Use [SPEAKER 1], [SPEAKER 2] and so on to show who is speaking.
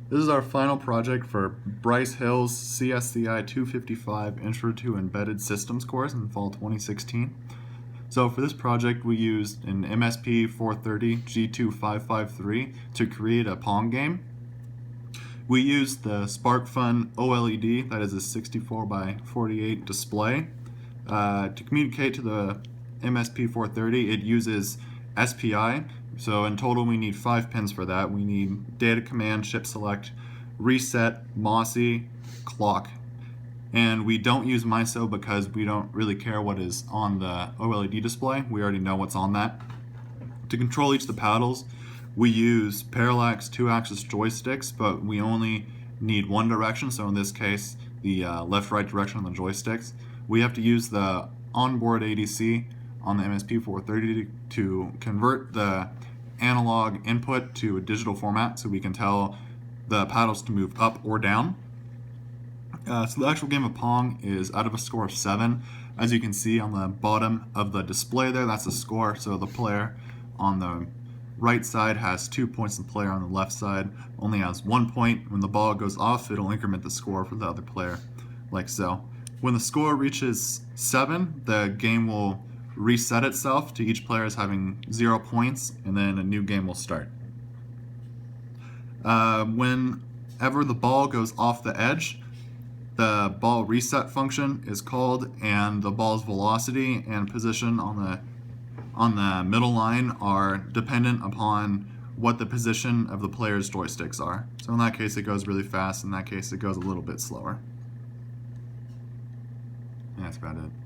[SPEAKER 1] This is our final project for Bryce Hill's CSCI 255 Intro to Embedded Systems course in fall 2016. So for this project, we used an MSP 430 G2553 to create a Pong game. We used the SparkFun OLED, that is a 64 by 48 display. To communicate to the MSP 430, it uses SPI. So in total, we need 5 pins for that. We need data command, chip select, reset, MOSI, clock. And we don't use MISO because we don't really care what is on the OLED display. We already know what's on that. To control each of the paddles, we use parallax 2-axis joysticks, but we only need one direction. So in this case, the left-right direction on the joysticks. We have to use the onboard ADC on the MSP 430 to convert the analog input to a digital format so we can tell the paddles to move up or down. So the actual game of Pong is out of a score of 7. As you can see on the bottom of the display there, that's the score. So the player on the right side has 2 points, the player on the left side only has 1 point. When the ball goes off, it'll increment the score for the other player, like so. When the score reaches 7, the game will reset itself to each player as having 0 points, and then a new game will start. Whenever the ball goes off the edge, the ball reset function is called, and the ball's velocity and position on the middle line are dependent upon what the position of the player's joysticks are. So in that case, it goes really fast. In that case, it goes a little bit slower. And that's about it.